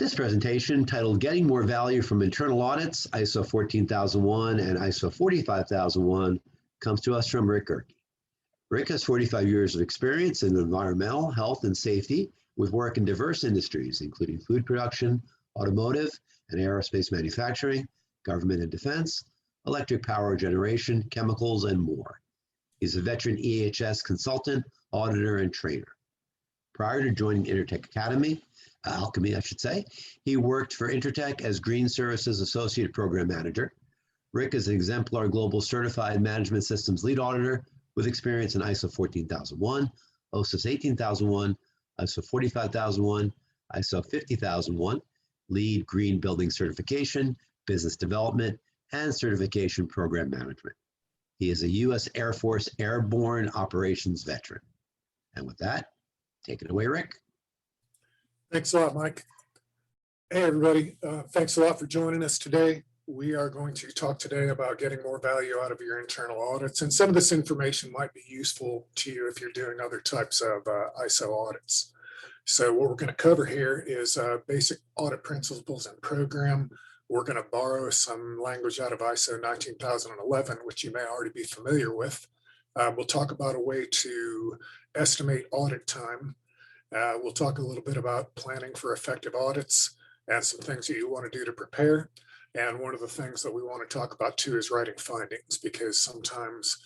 This presentation, titled Getting More Value from Internal Audits, ISO 14001 and ISO 45001, comes to us from Rick Gehrke. Rick has 45 years of experience in environmental, health, and safety with work in diverse industries, including food production, automotive and aerospace manufacturing, government and defense, electric power generation, chemicals, and more. He's a veteran EHS consultant, auditor, and trainer. Prior to joining Alchemy, I should say, he worked for Intertek as Green Services Associate Program Manager. Rick is an Exemplar Global Certified Management Systems Lead Auditor with experience in ISO 14001, OSIS 18001, ISO 45001, ISO 50001, Lead Green Building Certification, Business Development, and Certification Program Management. He is a U.S. Air Force Airborne Operations veteran. And with that, take it away, Rick. Thanks a lot, Mike. Hey, everybody. Thanks a lot for joining us today. We are going to talk today about getting more value out of your internal audits. And some of this information might be useful to you if you're doing other types of ISO audits. So what we're going to cover here is basic audit principles and program. We're going to borrow some language out of ISO 19011, which you may already be familiar with. We'll talk about a way to estimate audit time. We'll talk a little bit about planning for effective audits and some things that you want to do to prepare. And one of the things that we want to talk about too is writing findings, because sometimes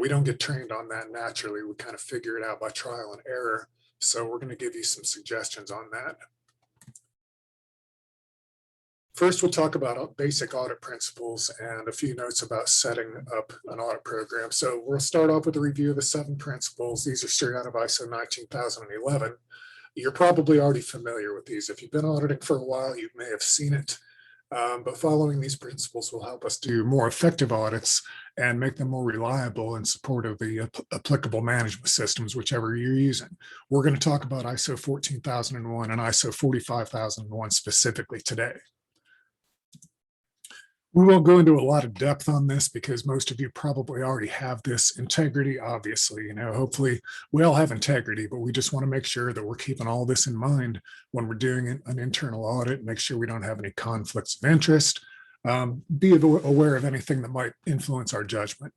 we don't get trained on that naturally. We kind of figure it out by trial and error. So we're going to give you some suggestions on that. First, we'll talk about basic audit principles and a few notes about setting up an audit program. So we'll start off with a review of the 7 principles. These are straight out of ISO 19011. You're probably already familiar with these. If you've been auditing for a while, you may have seen it. But following these principles will help us do more effective audits and make them more reliable in support of the applicable management systems, whichever you're using. We're going to talk about ISO 14001 and ISO 45001 specifically today. We won't go into a lot of depth on this because most of you probably already have this. Integrity, obviously, hopefully we all have integrity, but we just want to make sure that we're keeping all this in mind when we're doing an internal audit, make sure we don't have any conflicts of interest, be aware of anything that might influence our judgment.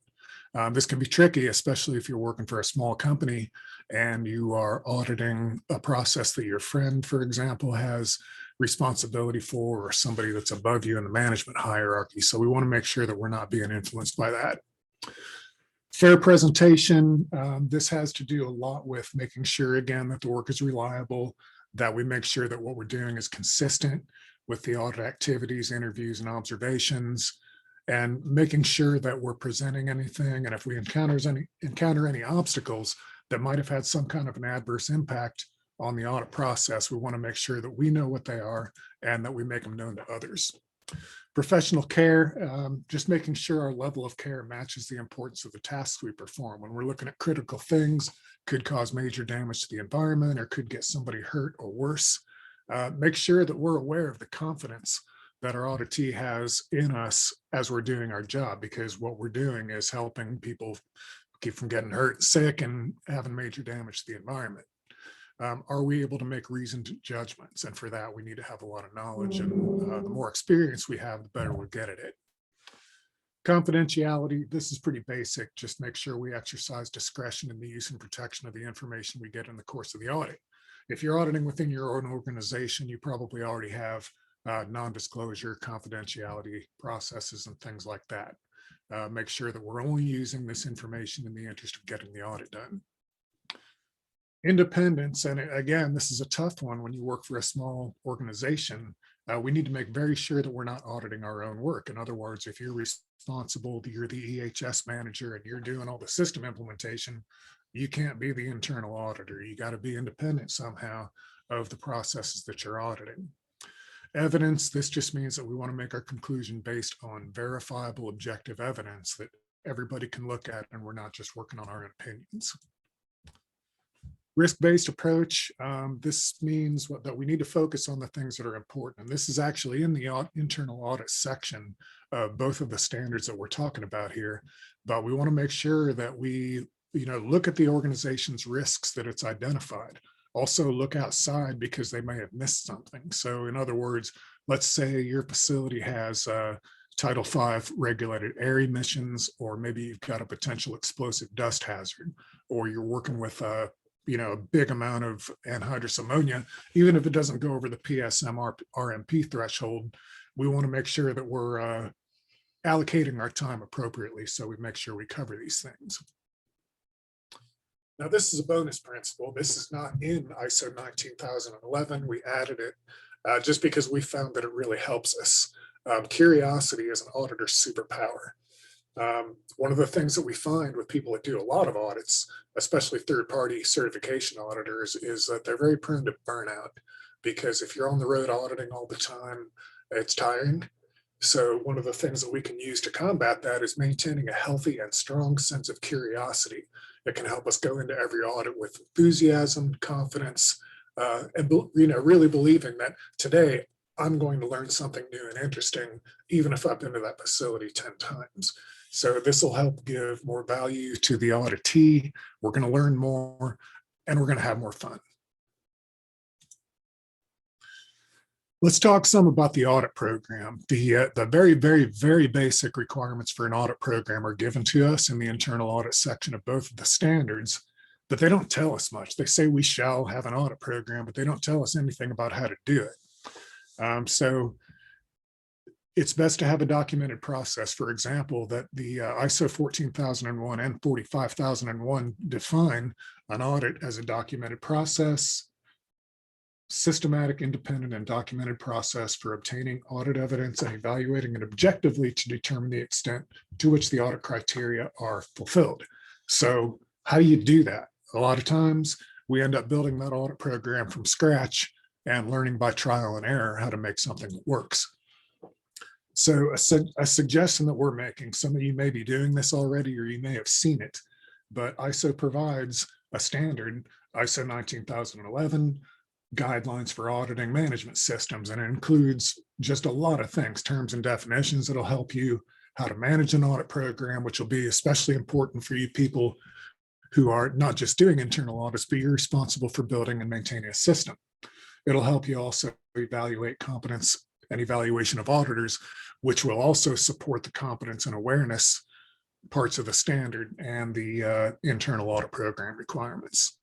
This can be tricky, especially if you're working for a small company and you are auditing a process that your friend, for example, has responsibility for, or somebody that's above you in the management hierarchy. So we want to make sure that we're not being influenced by that. Fair presentation. This has to do a lot with making sure, again, that the work is reliable, that we make sure that what we're doing is consistent with the audit activities, interviews, and observations, and making sure that we're presenting anything. And if we encounter any obstacles that might have had some kind of an adverse impact on the audit process, we want to make sure that we know what they are and that we make them known to others. Professional care, just making sure our level of care matches the importance of the tasks we perform. When we're looking at critical things, could cause major damage to the environment or could get somebody hurt or worse. Make sure that we're aware of the confidence that our auditee has in us as we're doing our job, because what we're doing is helping people keep from getting hurt, sick, and having major damage to the environment. Are we able to make reasoned judgments? And for that, we need to have a lot of knowledge, and the more experience we have, the better we'll get at it. Confidentiality, this is pretty basic. Just make sure we exercise discretion in the use and protection of the information we get in the course of the audit. If you're auditing within your own organization, you probably already have non-disclosure, confidentiality processes and things like that. Make sure that we're only using this information in the interest of getting the audit done. Independence, and again, this is a tough one when you work for a small organization. We need to make very sure that we're not auditing our own work. In other words, if you're responsible, you're the EHS manager and you're doing all the system implementation, you can't be the internal auditor. You got to be independent somehow of the processes that you're auditing. Evidence, this just means that we want to make our conclusion based on verifiable, objective evidence that everybody can look at, and we're not just working on our own opinions. Risk-based approach, this means that we need to focus on the things that are important. And this is actually in the internal audit section of both of the standards that we're talking about here. But we want to make sure that we look at the organization's risks that it's identified. Also look outside because they may have missed something. So in other words, let's say your facility has Title V regulated air emissions, or maybe you've got a potential explosive dust hazard, or you're working with a big amount of anhydrous ammonia. Even if it doesn't go over the PSM RMP threshold, we want to make sure that we're allocating our time appropriately, so we make sure we cover these things. Now, this is a bonus principle. This is not in ISO 19011. We added it just because we found that it really helps us. Curiosity is an auditor's superpower. One of the things that we find with people that do a lot of audits, especially third-party certification auditors, is that they're very prone to burnout, because if you're on the road auditing all the time, it's tiring. So one of the things that we can use to combat that is maintaining a healthy and strong sense of curiosity. It can help us go into every audit with enthusiasm, confidence, and really believing that today I'm going to learn something new and interesting, even if I've been to that facility 10 times. So this will help give more value to the auditee. We're going to learn more, and we're going to have more fun. Let's talk some about the audit program. The very, very, very basic requirements for an audit program are given to us in the internal audit section of both of the standards, but they don't tell us much. They say we shall have an audit program, but they don't tell us anything about how to do it. So it's best to have a documented process. For example, that the ISO 14001 and 45001 define an audit as a documented process, systematic, independent, and documented process for obtaining audit evidence and evaluating it objectively to determine the extent to which the audit criteria are fulfilled. So how do you do that? A lot of times we end up building that audit program from scratch and learning by trial and error how to make something that works. So a suggestion that we're making, some of you may be doing this already, or you may have seen it, but ISO provides a standard, ISO 19011, guidelines for auditing management systems, and it includes just a lot of things, terms and definitions that'll help you how to manage an audit program, which will be especially important for you people who are not just doing internal audits, but you're responsible for building and maintaining a system. It'll help you also evaluate competence and evaluation of auditors, which will also support the competence and awareness parts of the standard and the internal audit program requirements.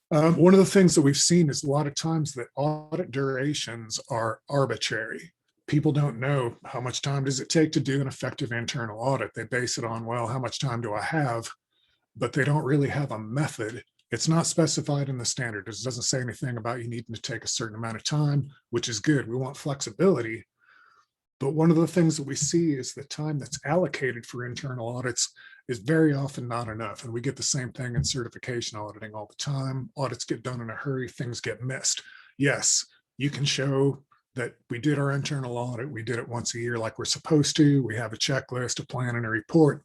One of the things that we've seen is a lot of times that audit durations are arbitrary. People don't know how much time does it take to do an effective internal audit. They base it on, well, how much time do I have? But they don't really have a method. It's not specified in the standard. It doesn't say anything about you needing to take a certain amount of time, which is good. We want flexibility. But one of the things that we see is the time that's allocated for internal audits is very often not enough. And we get the same thing in certification auditing all the time. Audits get done in a hurry, things get missed. Yes, you can show that we did our internal audit. We did it once a year like we're supposed to. We have a checklist, a plan, and a report.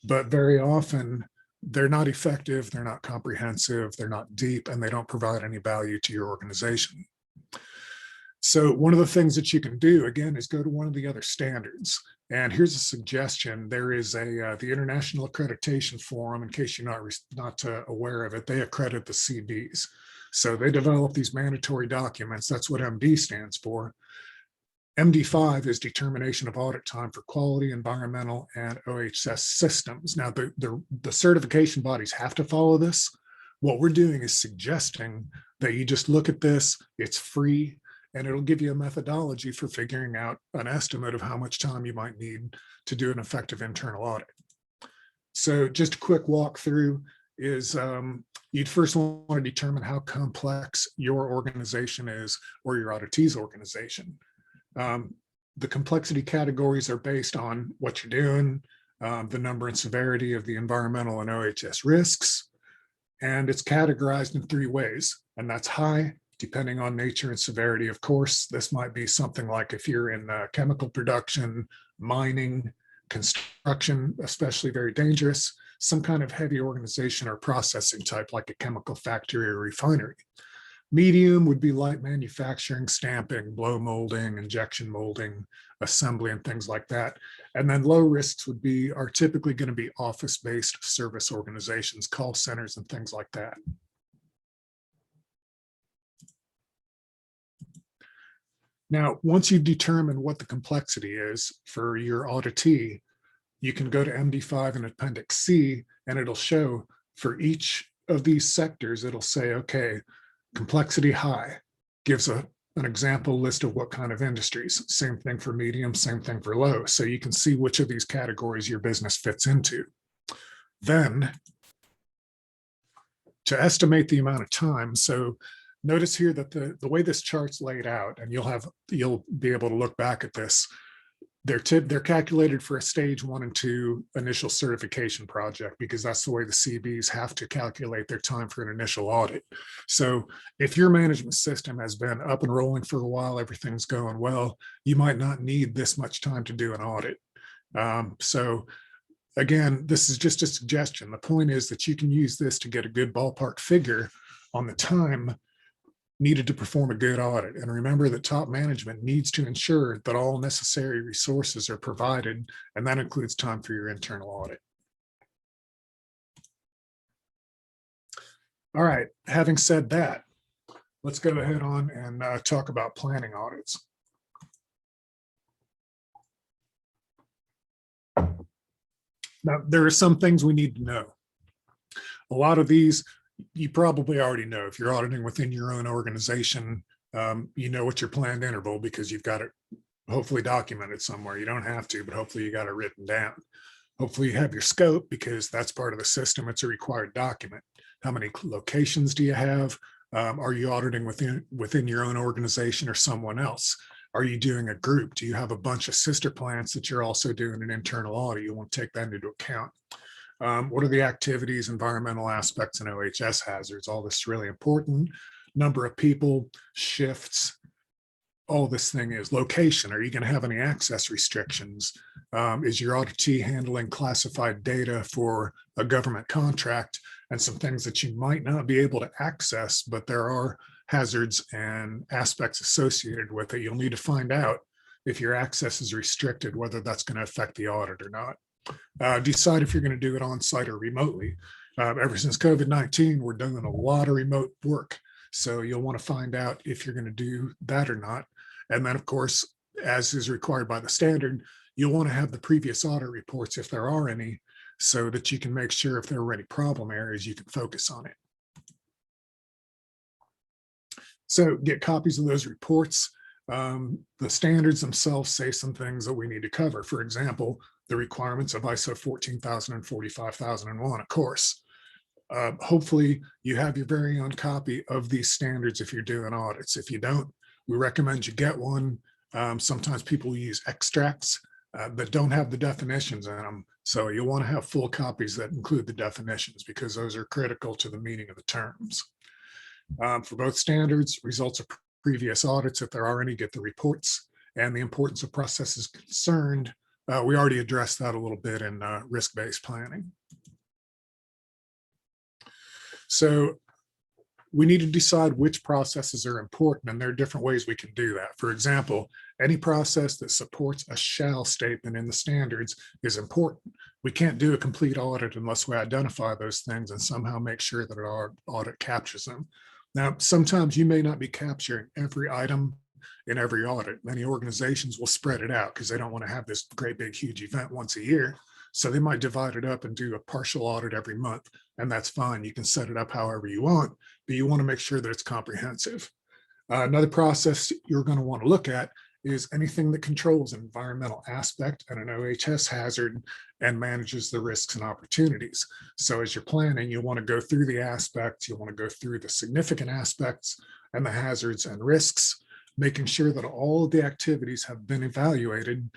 But very often they're not effective, they're not comprehensive, they're not deep, and they don't provide any value to your organization. So one of the things that you can do, again, is go to one of the other standards. And here's a suggestion. There is the International Accreditation Forum, in case you're not aware of it, they accredit the CBs. So they develop these mandatory documents. That's what MD stands for. MD5 is determination of audit time for quality, environmental, and OHS systems. Now, the certification bodies have to follow this. What we're doing is suggesting that you just look at this. It's free, and it'll give you a methodology for figuring out an estimate of how much time you might need to do an effective internal audit. So just a quick walkthrough is you'd first want to determine how complex your organization is, or your auditee's organization. The complexity categories are based on what you're doing, the number and severity of the environmental and OHS risks, and it's categorized in 3 ways, and that's high, depending on nature and severity. Of course, this might be something like if you're in chemical production, mining, construction, especially very dangerous, some kind of heavy organization or processing type like a chemical factory or refinery. Medium would be light manufacturing, stamping, blow molding, injection molding, assembly, and things like that. And then low risks are typically going to be office-based service organizations, call centers, and things like that. Now, once you've determined what the complexity is for your auditee, you can go to MD5 and Appendix C, and it'll show for each of these sectors, it'll say, okay, complexity high, gives an example list of what kind of industries. Same thing for medium, same thing for low. So you can see which of these categories your business fits into. Then, to estimate the amount of time, so notice here that the way this chart's laid out, and you'll be able to look back at this, they're calculated for a stage 1 and 2 initial certification project, because that's the way the CBs have to calculate their time for an initial audit. So if your management system has been up and rolling for a while, everything's going well, you might not need this much time to do an audit. So again, this is just a suggestion. The point is that you can use this to get a good ballpark figure on the time needed to perform a good audit. And remember that top management needs to ensure that all necessary resources are provided, and that includes time for your internal audit. All right, having said that, let's go ahead on and talk about planning audits. Now, there are some things we need to know. A lot of these you probably already know. If you're auditing within your own organization, you know what your planned interval, because you've got it hopefully documented somewhere. You don't have to, but hopefully you got it written down. Hopefully you have your scope, because that's part of the system. It's a required document. How many locations do you have? Are you auditing within your own organization or someone else? Are you doing a group? Do you have a bunch of sister plants that you're also doing an internal audit? You want to take that into account. What are the activities, environmental aspects, and OHS hazards? All this is really important. Number of people, shifts, all this thing is. Location, are you going to have any access restrictions? Is your auditee handling classified data for a government contract and some things that you might not be able to access, but there are hazards and aspects associated with it? You'll need to find out if your access is restricted, whether that's going to affect the audit or not. Decide if you're going to do it on site or remotely. Ever since COVID-19, we're doing a lot of remote work. So you'll want to find out if you're going to do that or not. And then, of course, as is required by the standard, you'll want to have the previous audit reports, if there are any, so that you can make sure if there are any problem areas, you can focus on it. So get copies of those reports. The standards themselves say some things that we need to cover. For example, the requirements of ISO 14000 and 45001, of course. Hopefully you have your very own copy of these standards if you're doing audits. If you don't, we recommend you get one. Sometimes people use extracts that don't have the definitions in them. So you'll want to have full copies that include the definitions, because those are critical to the meaning of the terms. For both standards, results of previous audits, if there are any, get the reports, and the importance of processes concerned. We already addressed that a little bit in risk-based planning. So we need to decide which processes are important, and there are different ways we can do that. For example, any process that supports a shall statement in the standards is important. We can't do a complete audit unless we identify those things and somehow make sure that our audit captures them. Now, sometimes you may not be capturing every item in every audit. Many organizations will spread it out because they don't want to have this great big huge event once a year. So they might divide it up and do a partial audit every month, and that's fine. You can set it up however you want, but you want to make sure that it's comprehensive. Another process you're going to want to look at is anything that controls an environmental aspect and an OHS hazard and manages the risks and opportunities. So as you're planning, you want to go through the aspects, you want to go through the significant aspects and the hazards and risks, making sure that all of the activities have been evaluated,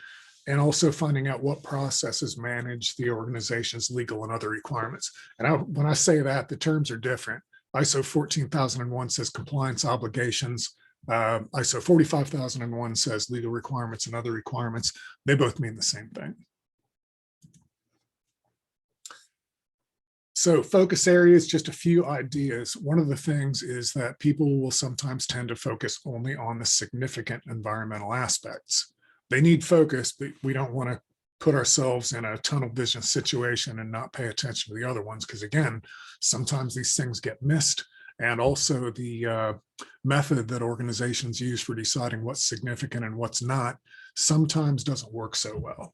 and also finding out what processes manage the organization's legal and other requirements. And when I say that, the terms are different. ISO 14001 says compliance obligations. ISO 45001 says legal requirements and other requirements. They both mean the same thing. So focus areas, just a few ideas. One of the things is that people will sometimes tend to focus only on the significant environmental aspects. They need focus, but we don't want to put ourselves in a tunnel vision situation and not pay attention to the other ones. Because again, sometimes these things get missed. And also the method that organizations use for deciding what's significant and what's not sometimes doesn't work so well.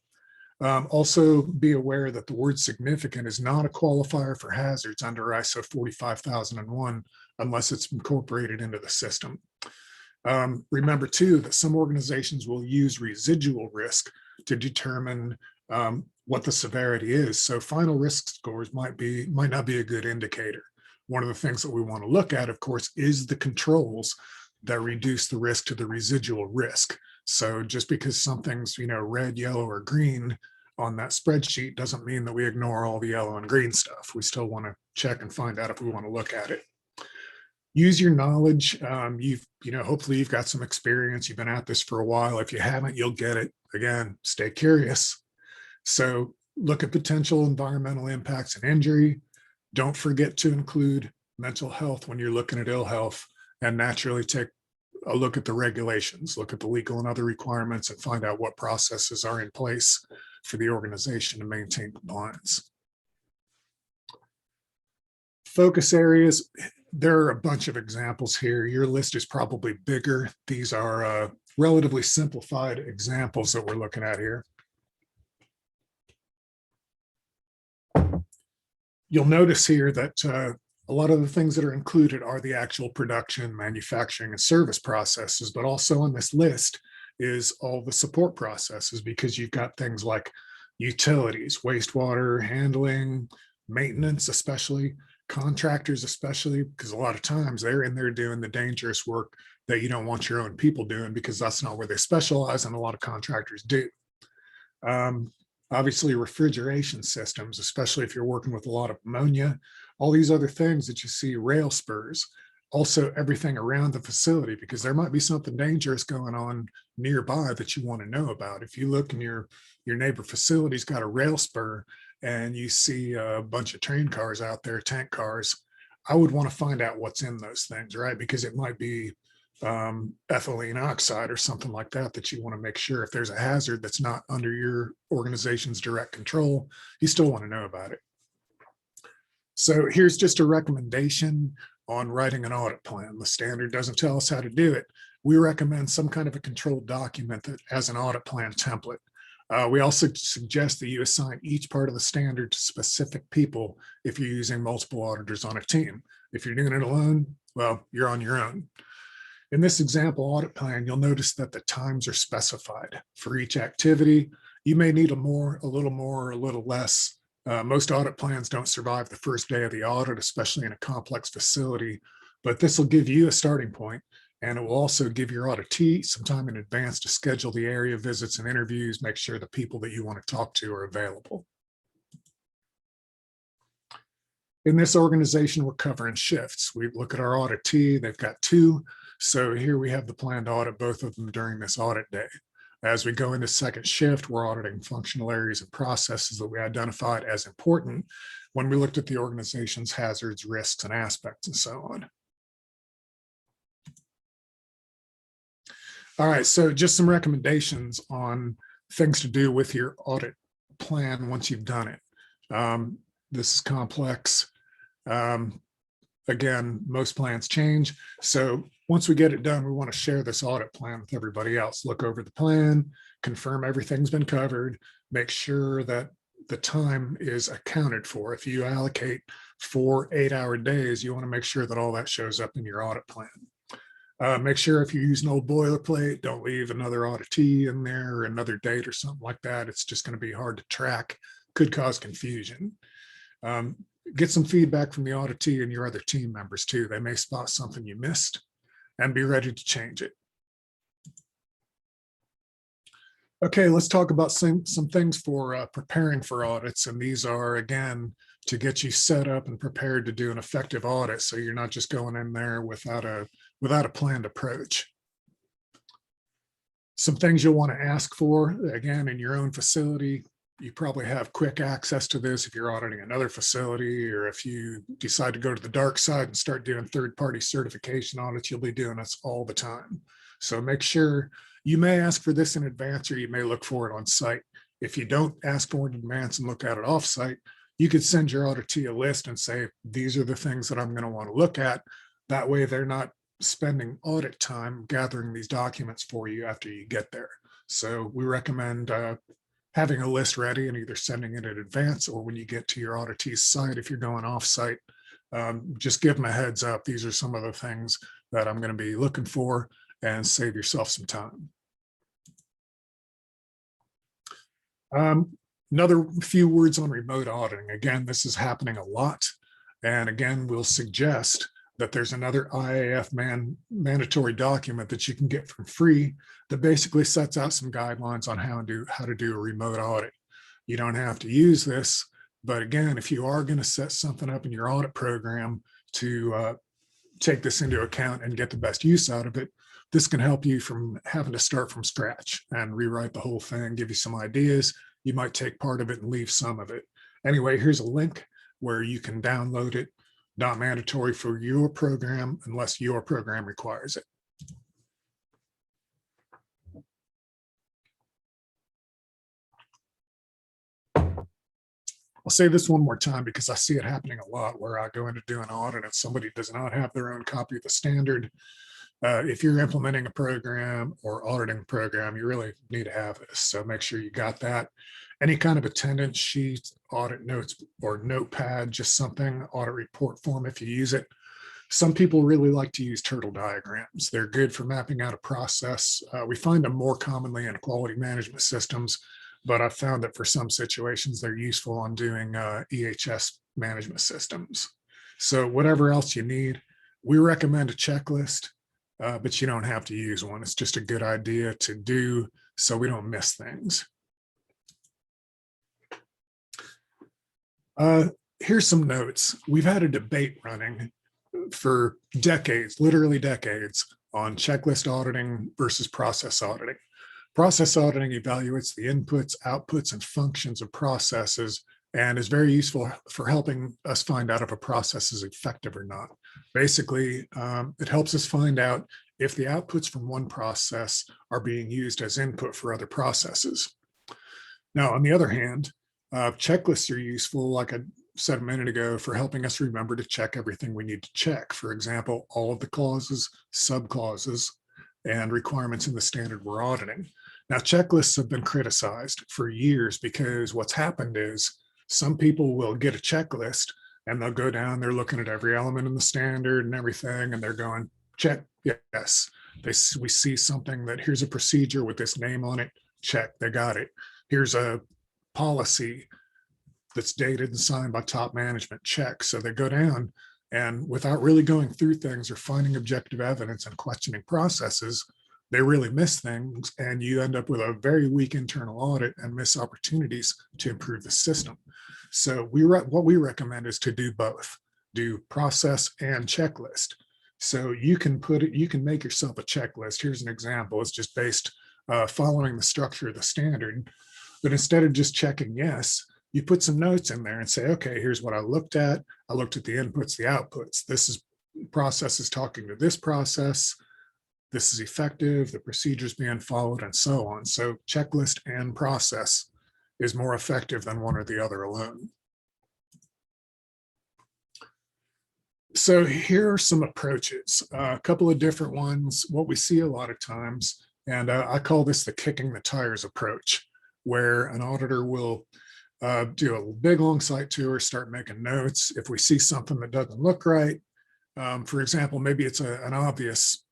Also be aware that the word significant is not a qualifier for hazards under ISO 45001 unless it's incorporated into the system. Remember too that some organizations will use residual risk to determine what the severity is. So final risk scores might not be a good indicator. One of the things that we want to look at, of course, is the controls that reduce the risk to the residual risk. So just because something's, red, yellow, or green on that spreadsheet doesn't mean that we ignore all the yellow and green stuff. We still want to check and find out if we want to look at it. Use your knowledge. Hopefully you've got some experience. You've been at this for a while. If you haven't, you'll get it. Again, stay curious. So look at potential environmental impacts and injury. Don't forget to include mental health when you're looking at ill health, and naturally take a look at the regulations, look at the legal and other requirements, and find out what processes are in place for the organization to maintain compliance. Focus areas, there are a bunch of examples here. Your list is probably bigger. These are relatively simplified examples that we're looking at here. You'll notice here that a lot of the things that are included are the actual production, manufacturing, and service processes, but also on this list is all the support processes, because you've got things like utilities, wastewater handling, maintenance, especially contractors, especially because a lot of times they're in there doing the dangerous work that you don't want your own people doing, because that's not where they specialize, and a lot of contractors do. Obviously, refrigeration systems, especially if you're working with a lot of ammonia, all these other things that you see, rail spurs, also everything around the facility, because there might be something dangerous going on nearby that you want to know about. If you look and your neighbor facility's got a rail spur and you see a bunch of train cars out there, tank cars, I would want to find out what's in those things, right? Because it might be ethylene oxide or something like that that you want to make sure, if there's a hazard that's not under your organization's direct control, you still want to know about it. So here's just a recommendation on writing an audit plan. The standard doesn't tell us how to do it. We recommend some kind of a controlled document that has an audit plan template. We also suggest that you assign each part of the standard to specific people if you're using multiple auditors on a team. If you're doing it alone, well, you're on your own. In this example audit plan, you'll notice that the times are specified for each activity. You may need a little more, or a little less. Most audit plans don't survive the first day of the audit, especially in a complex facility, but this will give you a starting point, and it will also give your auditee some time in advance to schedule the area visits and interviews, make sure the people that you want to talk to are available. In this organization, we're covering shifts. We look at our auditee, they've got 2. So here we have the planned audit, both of them during this audit day. As we go into second shift, we're auditing functional areas and processes that we identified as important when we looked at the organization's hazards, risks, and aspects, and so on. All right, so just some recommendations on things to do with your audit plan once you've done it. This is complex. Again, most plans change. So once we get it done, we want to share this audit plan with everybody else. Look over the plan, confirm everything's been covered, make sure that the time is accounted for. If you allocate 4 8-hour days, you want to make sure that all that shows up in your audit plan. Make sure if you're using old boilerplate, don't leave another auditee in there or another date or something like that. It's just going to be hard to track, could cause confusion. Get some feedback from the auditee and your other team members too. They may spot something you missed, and be ready to change it. Okay, let's talk about some things for preparing for audits. And these are, again, to get you set up and prepared to do an effective audit, so you're not just going in there without a planned approach. Some things you'll want to ask for, again, in your own facility. You probably have quick access to this if you're auditing another facility, or if you decide to go to the dark side and start doing third-party certification audits, you'll be doing this all the time. So make sure you may ask for this in advance, or you may look for it on site. If you don't ask for it in advance and look at it off-site, you could send your auditee a list and say, these are the things that I'm going to want to look at. That way they're not spending audit time gathering these documents for you after you get there. So we recommend having a list ready and either sending it in advance, or when you get to your auditee's site, if you're going off-site, just give them a heads up. These are some of the things that I'm going to be looking for, and save yourself some time. Another few words on remote auditing. Again, this is happening a lot. And again, we'll suggest that there's another IAF mandatory document that you can get for free that basically sets out some guidelines on how to do a remote audit. You don't have to use this, but again, if you are going to set something up in your audit program to take this into account and get the best use out of it, this can help you from having to start from scratch and rewrite the whole thing, give you some ideas. You might take part of it and leave some of it. Anyway, here's a link where you can download it. Not mandatory for your program unless your program requires it. I'll say this one more time because I see it happening a lot, where I go into do an audit and somebody does not have their own copy of the standard. If you're implementing a program or auditing a program, you really need to have this. So make sure you got that. Any kind of attendance sheet, audit notes, or notepad, just something, audit report form if you use it. Some people really like to use turtle diagrams. They're good for mapping out a process. We find them more commonly in quality management systems, but I've found that for some situations, they're useful on doing EHS management systems. So whatever else you need, we recommend a checklist, but you don't have to use one. It's just a good idea to do so we don't miss things. Here's some notes. We've had a debate running for decades, literally decades, on checklist auditing versus process auditing. Process auditing evaluates the inputs, outputs, and functions of processes, and is very useful for helping us find out if a process is effective or not. Basically, it helps us find out if the outputs from one process are being used as input for other processes. Now, on the other hand, checklists are useful, like I said a minute ago, for helping us remember to check everything we need to check. For example, all of the clauses, subclauses, and requirements in the standard we're auditing. Now, checklists have been criticized for years because what's happened is some people will get a checklist and they'll go down, they're looking at every element in the standard and everything, and they're going, check, yes. We see something that here's a procedure with this name on it, check, they got it. Here's a policy that's dated and signed by top management, check. So they go down, and without really going through things or finding objective evidence and questioning processes, they really miss things, and you end up with a very weak internal audit and miss opportunities to improve the system. So what we recommend is to do both, do process and checklist. So you can make yourself a checklist. Here's an example. It's just based following the structure of the standard. But instead of just checking yes, you put some notes in there and say, okay, here's what I looked at. I looked at the inputs, the outputs. This is process is talking to this process. This is effective, the procedures being followed, and so on. So checklist and process is more effective than one or the other alone. So here are some approaches, a couple of different ones, what we see a lot of times, and I call this the kicking the tires approach, where an auditor will do a big long site tour, start making notes. If we see something that doesn't look right, for example, maybe it's an obvious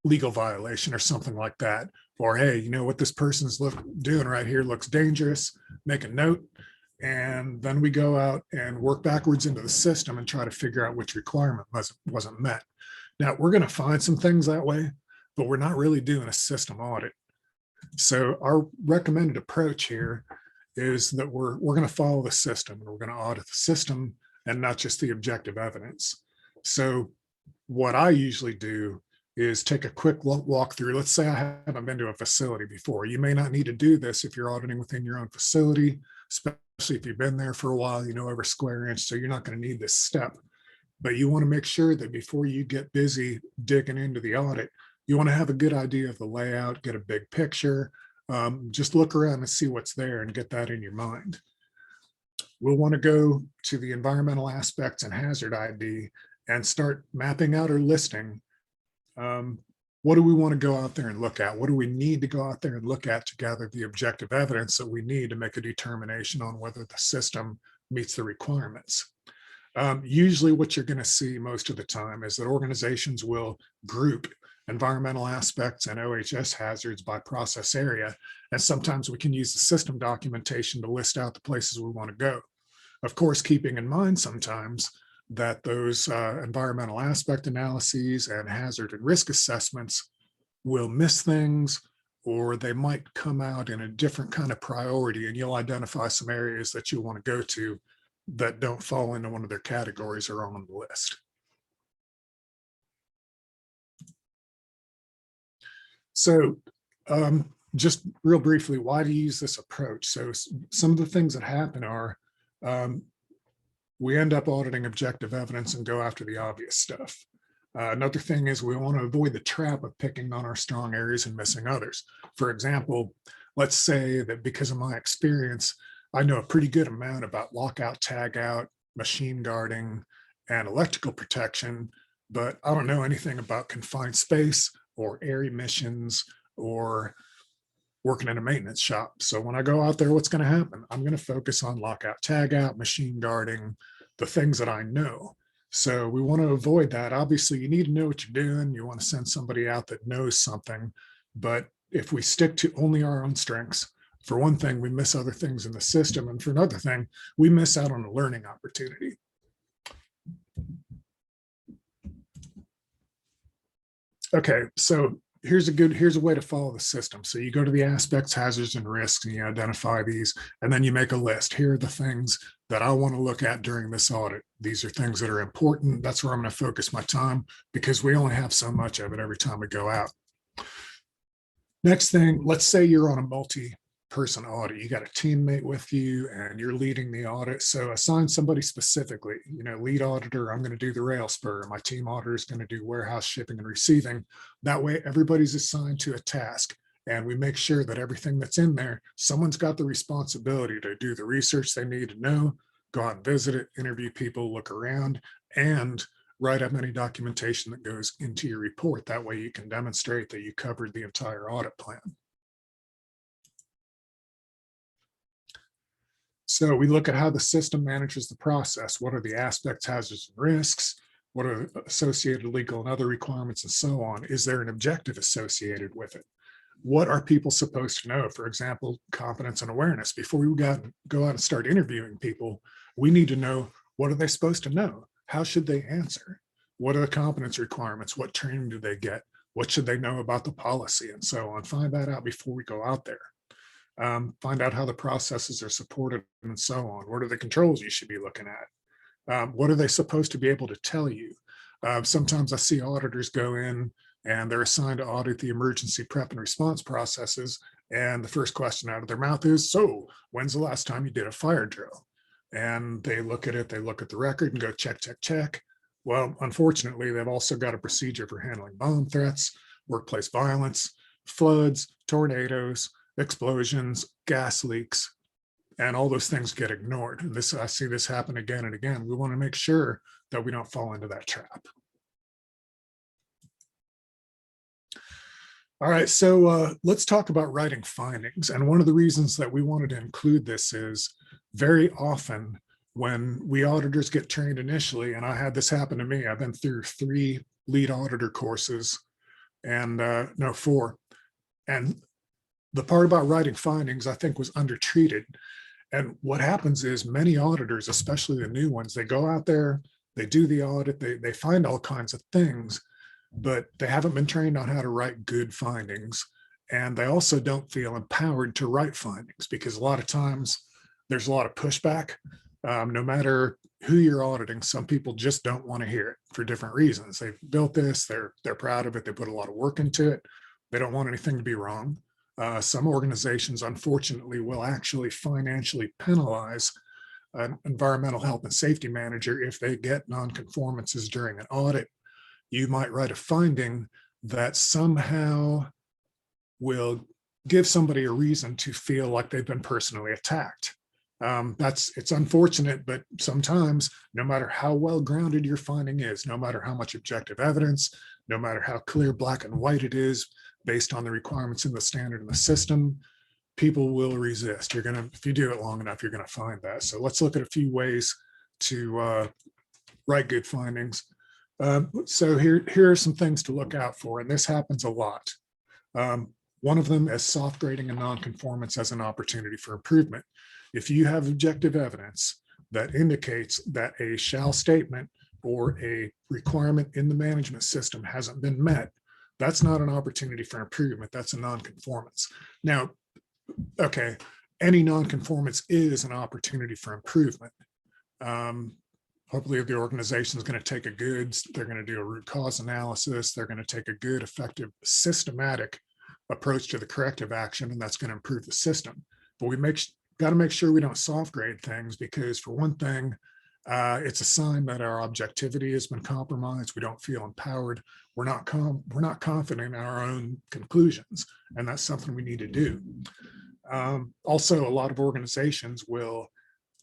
legal violation or something like that, or hey, you know what this person's doing right here looks dangerous, make a note, and then we go out and work backwards into the system and try to figure out which requirement wasn't met. Now, we're going to find some things that way, but we're not really doing a system audit. So our recommended approach here is that we're going to follow the system, and we're going to audit the system and not just the objective evidence. So what I usually do is take a quick walk through. Let's say I haven't been to a facility before. You may not need to do this if you're auditing within your own facility, especially if you've been there for a while, you know every square inch, so you're not going to need this step. But you want to make sure that before you get busy digging into the audit, you want to have a good idea of the layout, get a big picture, just look around and see what's there and get that in your mind. We'll want to go to the environmental aspects and hazard ID and start mapping out or listing. What do we want to go out there and look at? What do we need to go out there and look at to gather the objective evidence that we need to make a determination on whether the system meets the requirements? Usually what you're going to see most of the time is that organizations will group environmental aspects and OHS hazards by process area. And sometimes we can use the system documentation to list out the places we want to go. Of course, keeping in mind sometimes that those environmental aspect analyses and hazard and risk assessments will miss things, or they might come out in a different kind of priority, and you'll identify some areas that you want to go to that don't fall into one of their categories or on the list. So just real briefly, why do you use this approach? So some of the things that happen are we end up auditing objective evidence and go after the obvious stuff. Another thing is we want to avoid the trap of picking on our strong areas and missing others. For example, let's say that because of my experience, I know a pretty good amount about lockout, tagout, machine guarding, and electrical protection, but I don't know anything about confined space or air emissions or working in a maintenance shop. So when I go out there, what's going to happen? I'm going to focus on lockout, tagout, machine guarding, the things that I know. So we want to avoid that. Obviously, you need to know what you're doing. You want to send somebody out that knows something. But if we stick to only our own strengths, for one thing, we miss other things in the system. And for another thing, we miss out on a learning opportunity. Okay, so here's a way to follow the system. So you go to the aspects, hazards, and risks, and you identify these, and then you make a list. Here are the things that I want to look at during this audit. These are things that are important. That's where I'm going to focus my time because we only have so much of it every time we go out. Next thing, let's say you're on a multi-person audit. You got a teammate with you and you're leading the audit. So assign somebody specifically, lead auditor, I'm going to do the rail spur. My team auditor is going to do warehouse shipping and receiving. That way everybody's assigned to a task and we make sure that everything that's in there, someone's got the responsibility to do the research they need to know, go out and visit it, interview people, look around, and write up any documentation that goes into your report. That way you can demonstrate that you covered the entire audit plan. So we look at how the system manages the process. What are the aspects, hazards, and risks? What are associated legal and other requirements and so on? Is there an objective associated with it? What are people supposed to know? For example, competence and awareness. Before we go out and start interviewing people, we need to know, what are they supposed to know? How should they answer? What are the competence requirements? What training do they get? What should they know about the policy and so on? Find that out before we go out there. Find out how the processes are supported and so on. What are the controls you should be looking at? What are they supposed to be able to tell you? Sometimes I see auditors go in and they're assigned to audit the emergency prep and response processes. And the first question out of their mouth is, so when's the last time you did a fire drill? And they look at it, they look at the record and go check, check, check. Well, unfortunately, they've also got a procedure for handling bomb threats, workplace violence, floods, tornadoes, explosions, gas leaks, and all those things get ignored. And I see this happen again and again. We want to make sure that we don't fall into that trap. All right, so let's talk about writing findings. And one of the reasons that we wanted to include this is very often when we auditors get trained initially, and I had this happen to me, I've been through 3 lead auditor courses and no, 4. And the part about writing findings, I think, was undertreated. And what happens is many auditors, especially the new ones, they go out there, they do the audit, they find all kinds of things, but they haven't been trained on how to write good findings. And they also don't feel empowered to write findings because a lot of times there's a lot of pushback. No matter who you're auditing, some people just don't want to hear it for different reasons. They've built this, they're proud of it, they put a lot of work into it. They don't want anything to be wrong. Some organizations, unfortunately, will actually financially penalize an environmental health and safety manager if they get nonconformances during an audit. You might write a finding that somehow will give somebody a reason to feel like they've been personally attacked. It's unfortunate, but sometimes, no matter how well grounded your finding is, no matter how much objective evidence, no matter how clear black and white it is based on the requirements in the standard and the system, people will resist. If you do it long enough, you're gonna find that. So let's look at a few ways to write good findings. So here are some things to look out for, and this happens a lot. One of them is soft grading a nonconformance as an opportunity for improvement. If you have objective evidence that indicates that a shall statement or a requirement in the management system hasn't been met, that's not an opportunity for improvement, that's a nonconformance. Now, okay, any nonconformance is an opportunity for improvement. Hopefully the organization is going to take they're going to do a root cause analysis, they're going to take a good, effective, systematic approach to the corrective action, and that's going to improve the system. But we got to make sure we don't soft grade things, because for one thing, it's a sign that our objectivity has been compromised. We don't feel empowered. We're not confident in our own conclusions, and that's something we need to do. Also, a lot of organizations will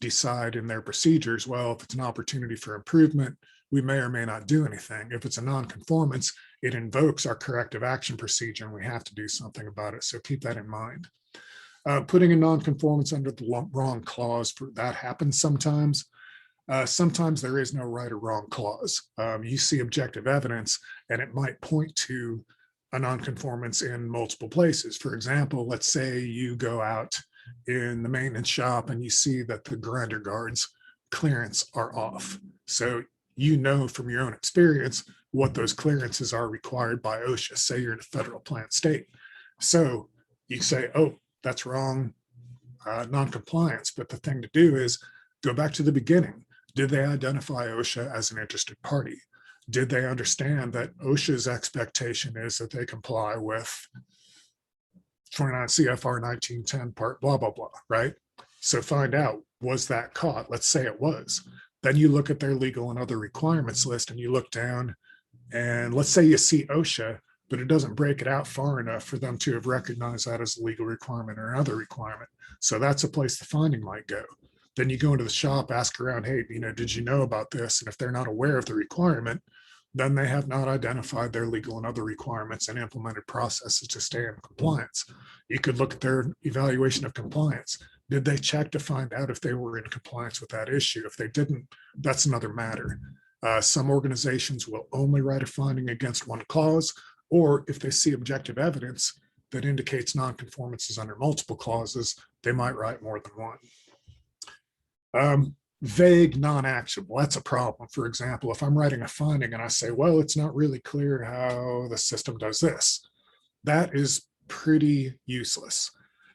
decide in their procedures, well, if it's an opportunity for improvement, we may or may not do anything. If it's a nonconformance, it invokes our corrective action procedure, and we have to do something about it. So keep that in mind. Putting a nonconformance under the wrong clause, that happens sometimes. Sometimes there is no right or wrong clause. You see objective evidence, and it might point to a nonconformance in multiple places. For example, let's say you go out in the maintenance shop and you see that the grinder guards clearance are off. So you know from your own experience what those clearances are required by OSHA. Say you're in a federal plant state. So you say, oh, that's wrong, non-compliance. But the thing to do is go back to the beginning. Did they identify OSHA as an interested party? Did they understand that OSHA's expectation is that they comply with 29 CFR 1910 part blah, blah, blah, right? So find out, was that caught? Let's say it was. Then you look at their legal and other requirements list, and you look down, and let's say you see OSHA, but it doesn't break it out far enough for them to have recognized that as a legal requirement or another requirement. So that's a place the finding might go. Then you go into the shop, ask around, hey, did you know about this? And if they're not aware of the requirement, then they have not identified their legal and other requirements and implemented processes to stay in compliance. You could look at their evaluation of compliance. Did they check to find out if they were in compliance with that issue? If they didn't, that's another matter. Some organizations will only write a finding against one clause, or if they see objective evidence that indicates nonconformances under multiple clauses, they might write more than one. Vague, non-actionable, that's a problem. For example, if I'm writing a finding and I say, well, it's not really clear how the system does this, that is pretty useless.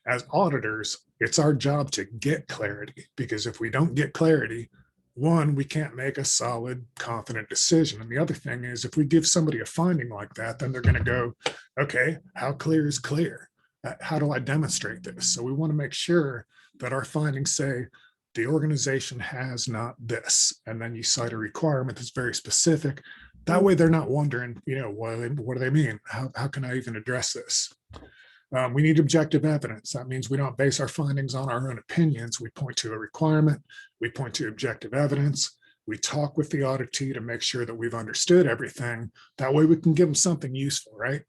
As auditors, it's our job to get clarity, because if we don't get clarity, one, we can't make a solid, confident decision. And the other thing is, if we give somebody a finding like that, then they're going to go, okay, how clear is clear? How do I demonstrate this? So we want to make sure that our findings say, the organization has not this, and then you cite a requirement that's very specific. That way they're not wondering, what do they mean? How can I even address this? We need objective evidence. That means we don't base our findings on our own opinions. We point to a requirement, we point to objective evidence, we talk with the auditee to make sure that we've understood everything. That way we can give them something useful, right?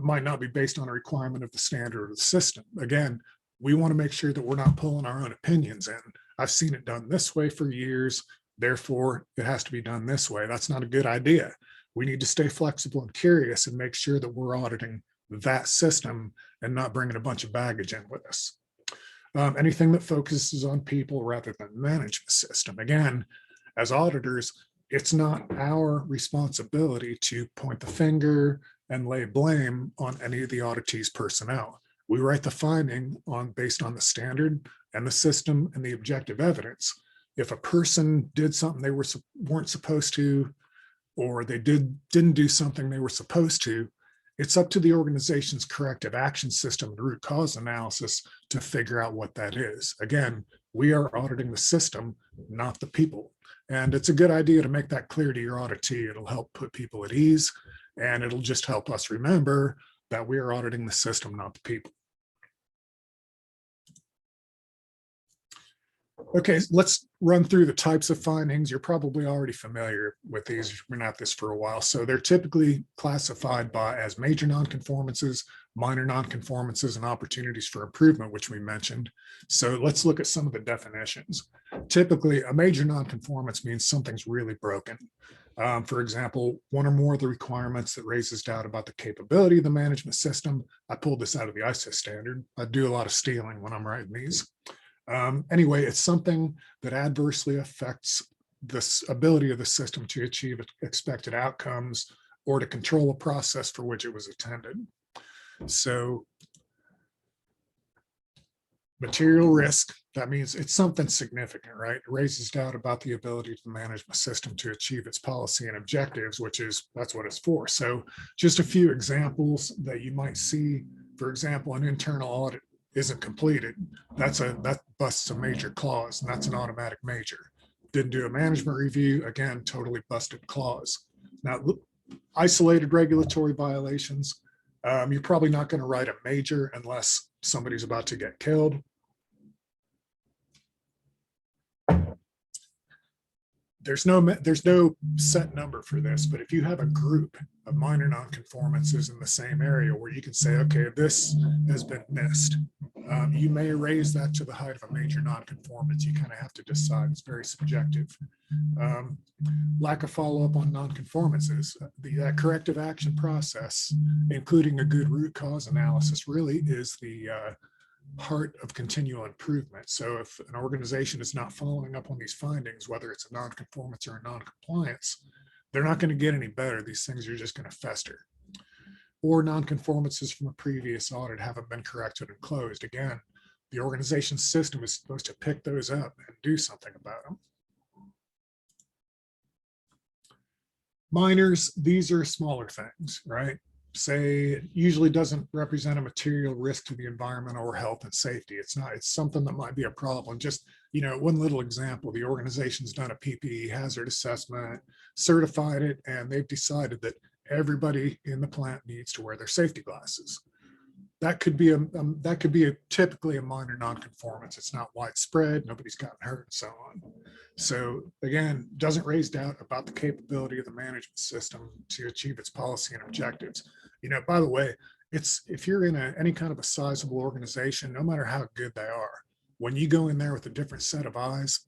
Might not be based on a requirement of the standard or the system. Again, we want to make sure that we're not pulling our own opinions in. I've seen it done this way for years, therefore it has to be done this way. That's not a good idea. We need to stay flexible and curious and make sure that we're auditing that system and not bringing a bunch of baggage in with us. Anything that focuses on people rather than management system. Again, as auditors, it's not our responsibility to point the finger and lay blame on any of the auditee's personnel. We write the finding based on the standard and the system and the objective evidence. If a person did something they weren't supposed to, or they didn't do something they were supposed to, it's up to the organization's corrective action system and root cause analysis to figure out what that is. Again, we are auditing the system, not the people. And it's a good idea to make that clear to your auditee. It'll help put people at ease, and it'll just help us remember that we are auditing the system, not the people. Okay, let's run through the types of findings. You're probably already familiar with these. You've been at this for a while. So they're typically classified as major nonconformances, minor nonconformances, and opportunities for improvement, which we mentioned. So let's look at some of the definitions. Typically, a major nonconformance means something's really broken. For example, one or more of the requirements that raises doubt about the capability of the management system. I pulled this out of the ISO standard. I do a lot of stealing when I'm writing these. Anyway, it's something that adversely affects the ability of the system to achieve expected outcomes or to control a process for which it was intended. So material risk, that means it's something significant, right? It raises doubt about the ability of the management system to achieve its policy and objectives, that's what it's for. So just a few examples that you might see. For example, an internal audit isn't completed. That busts a major clause, and that's an automatic major. Didn't do a management review, again, totally busted clause. Now, isolated regulatory violations, you're probably not going to write a major unless somebody's about to get killed. There's no set number for this, but if you have a group of minor nonconformances in the same area where you can say, okay, this has been missed, you may raise that to the height of a major nonconformance. You kind of have to decide. It's very subjective. Lack of follow-up on nonconformances. The corrective action process, including a good root cause analysis, really is the part of continual improvement. So if an organization is not following up on these findings, whether it's a nonconformance or a noncompliance, they're not going to get any better. These things are just going to fester. Or nonconformances from a previous audit haven't been corrected and closed. Again, the organization's system is supposed to pick those up and do something about them. Minors, these are smaller things, right? Say it usually doesn't represent a material risk to the environment or health and safety. It's something that might be a problem. Just, one little example, the organization's done a PPE hazard assessment, certified it, and they've decided that everybody in the plant needs to wear their safety glasses. That could be typically a minor nonconformance. It's not widespread. Nobody's gotten hurt and so on. So again, doesn't raise doubt about the capability of the management system to achieve its policy and objectives. By the way, if you're in any kind of a sizable organization, no matter how good they are, when you go in there with a different set of eyes,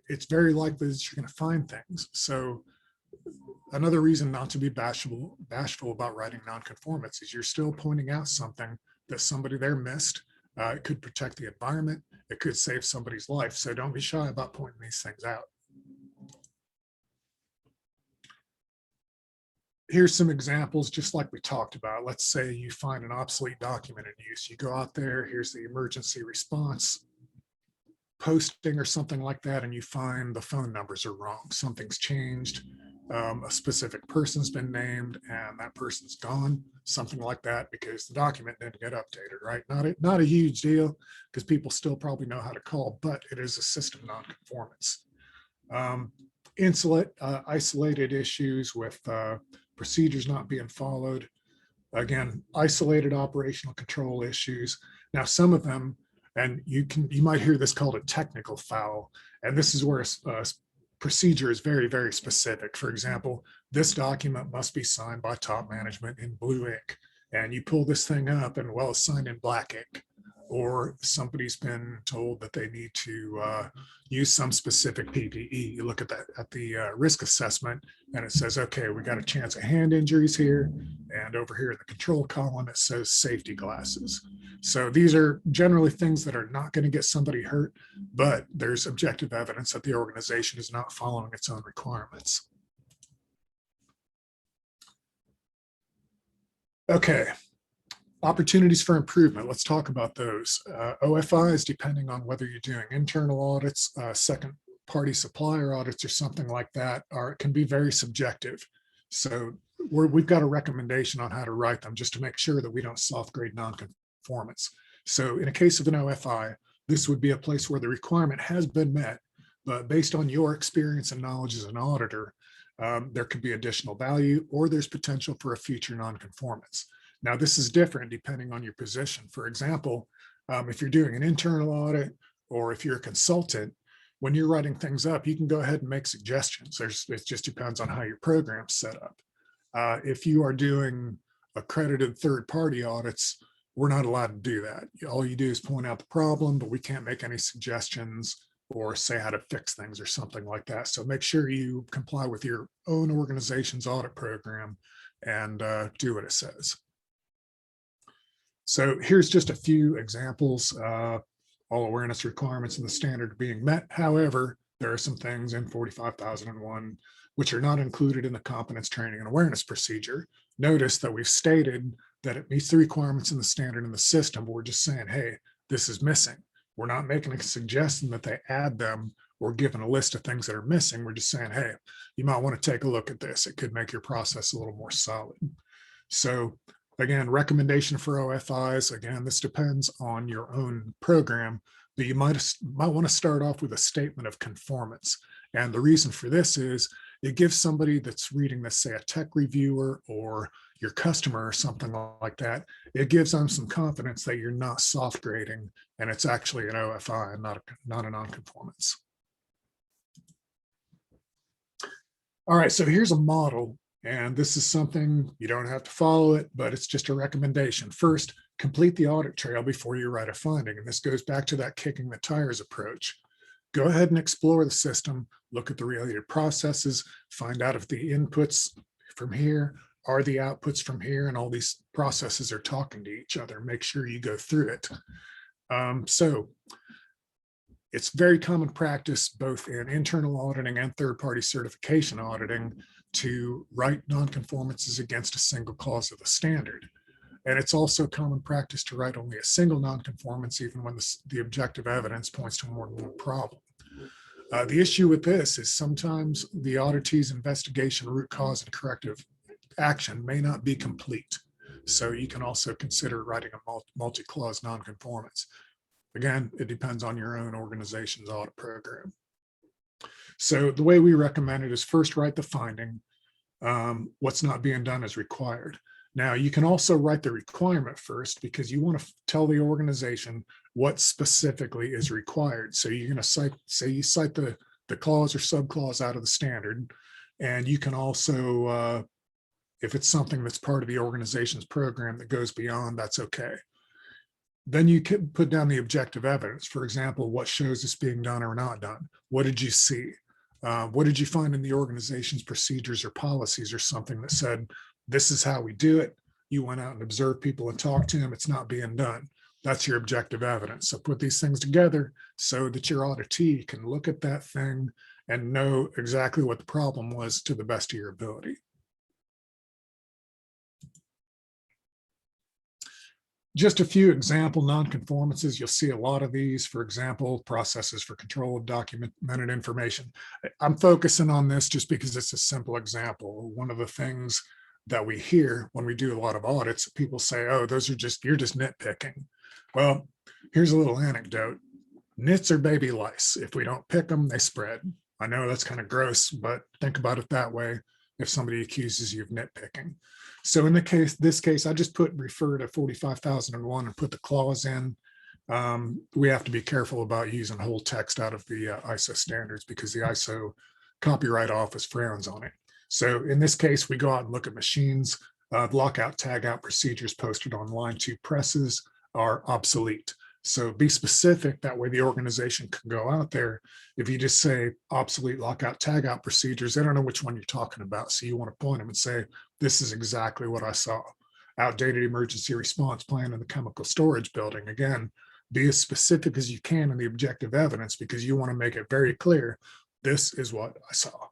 it's very likely that you're going to find things. So another reason not to be bashful about writing nonconformance is you're still pointing out something that somebody there missed. It could protect the environment. It could save somebody's life. So don't be shy about pointing these things out. Here's some examples, just like we talked about. Let's say you find an obsolete document in use. You go out there, here's the emergency response posting or something like that, and you find the phone numbers are wrong. Something's changed. A specific person's been named and that person's gone, something like that, because the document didn't get updated, right? Not a huge deal because people still probably know how to call, but it is a system nonconformance. Isolated issues with procedures not being followed. Again, isolated operational control issues. Now, some of them, and you might hear this called a technical foul, and this is where a procedure is very, very specific. For example, this document must be signed by top management in blue ink, and you pull this thing up and, well, it's signed in black ink. Or somebody's been told that they need to use some specific PPE. You look at the risk assessment, and it says, okay, we got a chance of hand injuries here, and over here in the control column it says safety glasses. So these are generally things that are not going to get somebody hurt, but there's objective evidence that the organization is not following its own requirements. Okay. Opportunities for improvement. Let's talk about those. OFIs, depending on whether you're doing internal audits, second party supplier audits or something like that, can be very subjective. So we've got a recommendation on how to write them just to make sure that we don't soft grade nonconformance. So in a case of an OFI, this would be a place where the requirement has been met, but based on your experience and knowledge as an auditor, there could be additional value or there's potential for a future nonconformance. Now, this is different depending on your position. For example, if you're doing an internal audit or if you're a consultant, when you're writing things up, you can go ahead and make suggestions. It just depends on how your program's set up. If you are doing accredited third-party audits, we're not allowed to do that. All you do is point out the problem, but we can't make any suggestions or say how to fix things or something like that. So make sure you comply with your own organization's audit program and do what it says. So here's just a few examples. All awareness requirements in the standard are being met. However, there are some things in 45,001 which are not included in the competence training and awareness procedure. Notice that we've stated that it meets the requirements in the standard in the system, but we're just saying, hey, this is missing. We're not making a suggestion that they add them or given a list of things that are missing. We're just saying, hey, you might want to take a look at this. It could make your process a little more solid. So again, recommendation for OFIs, again, this depends on your own program, but you might want to start off with a statement of conformance. And the reason for this is it gives somebody that's reading this, say a tech reviewer or your customer or something like that, it gives them some confidence that you're not soft grading and it's actually an OFI and not a nonconformance. All right, so here's a model. And this is something you don't have to follow it, but it's just a recommendation. First, complete the audit trail before you write a finding. And this goes back to that kicking the tires approach. Go ahead and explore the system, look at the related processes, find out if the inputs from here are the outputs from here, and all these processes are talking to each other. Make sure you go through it. So it's very common practice, both in internal auditing and third-party certification auditing, to write nonconformances against a single clause of the standard. And it's also common practice to write only a single nonconformance, even when the objective evidence points to more than one problem. The issue with this is sometimes the auditee's investigation, root cause, and corrective action may not be complete. So you can also consider writing a multi-clause nonconformance. Again, it depends on your own organization's audit program. So the way we recommend it is first write the finding. What's not being done is required. Now, you can also write the requirement first because you want to tell the organization what specifically is required. So you're going to say you cite the clause or subclause out of the standard. And you can also, if it's something that's part of the organization's program that goes beyond, that's okay. Then you can put down the objective evidence. For example, what shows this being done or not done? What did you see? What did you find in the organization's procedures or policies or something that said, this is how we do it? You went out and observed people and talked to them. It's not being done. That's your objective evidence. So put these things together so that your auditee can look at that thing and know exactly what the problem was to the best of your ability. Just a few example nonconformances. You'll see a lot of these. For example, processes for control of documented information. I'm focusing on this just because it's a simple example. One of the things that we hear when we do a lot of audits, people say, oh, you're just nitpicking. Well, here's a little anecdote. Nits are baby lice. If we don't pick them, they spread. I know that's kind of gross, but think about it that way if somebody accuses you of nitpicking. So in this case, I just refer to 45,001 and put the clause in. We have to be careful about using whole text out of the ISO standards because the ISO Copyright Office frowns on it. So in this case, we go out and look at machines. Lockout, tagout procedures posted on line 2 presses are obsolete. So be specific, that way the organization can go out there. If you just say obsolete lockout, tagout procedures, they don't know which one you're talking about. So you want to point them and say, this is exactly what I saw. Outdated emergency response plan in the chemical storage building. Again, be as specific as you can in the objective evidence because you want to make it very clear, this is what I saw.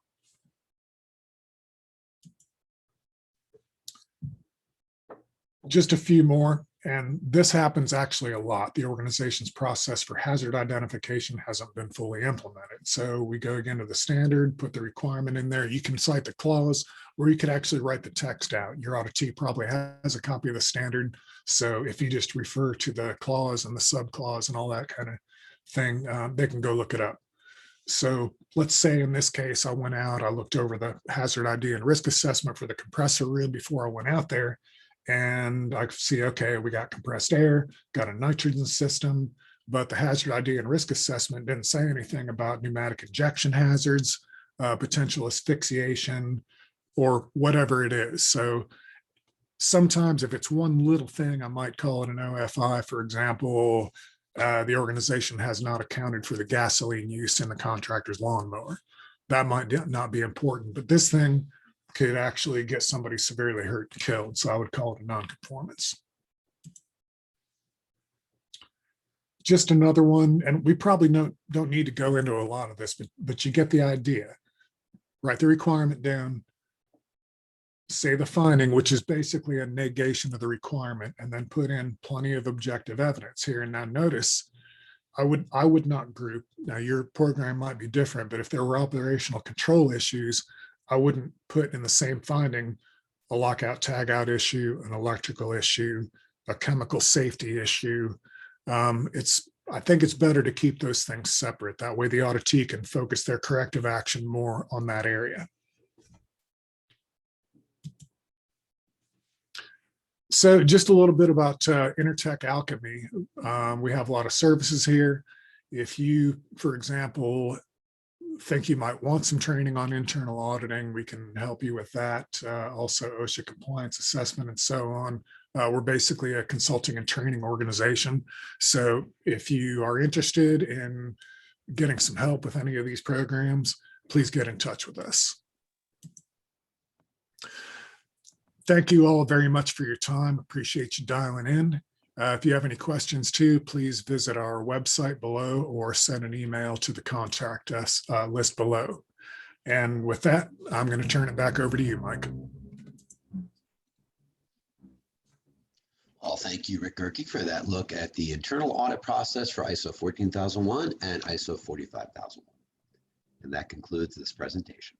Just a few more. And this happens actually a lot. The organization's process for hazard identification hasn't been fully implemented. So we go again to the standard, put the requirement in there. You can cite the clause, or you could actually write the text out. Your auditee probably has a copy of the standard. So if you just refer to the clause and the subclause and all that kind of thing, they can go look it up. So let's say in this case, I went out, I looked over the hazard ID and risk assessment for the compressor rig before I went out there. And I see, okay, we got compressed air, got a nitrogen system, but the hazard ID and risk assessment didn't say anything about pneumatic injection hazards, potential asphyxiation, or whatever it is. So sometimes if it's one little thing, I might call it an OFI, for example, the organization has not accounted for the gasoline use in the contractor's lawnmower. That might not be important, but this thing could actually get somebody severely hurt and killed. So I would call it a non-conformance. Just another one, and we probably don't need to go into a lot of this, but you get the idea. Write the requirement down, say the finding, which is basically a negation of the requirement, and then put in plenty of objective evidence here. And now notice, I would not group. Now your program might be different, but if there were operational control issues, I wouldn't put in the same finding a lockout tagout issue, an electrical issue, a chemical safety issue. I think it's better to keep those things separate. That way the auditee can focus their corrective action more on that area. So just a little bit about Intertech Alchemy. We have a lot of services here. If you, for example, think you might want some training on internal auditing, we can help you with that. Also OSHA compliance assessment and so on. We're basically a consulting and training organization. So if you are interested in getting some help with any of these programs, please get in touch with us. Thank you all very much for your time. Appreciate you dialing in. If you have any questions too, please visit our website below or send an email to the contact us list below. And with that, I'm going to turn it back over to you, Mike. Well, thank you, Rick Gehrke, for that look at the internal audit process for ISO 14001 and ISO 45001. And that concludes this presentation.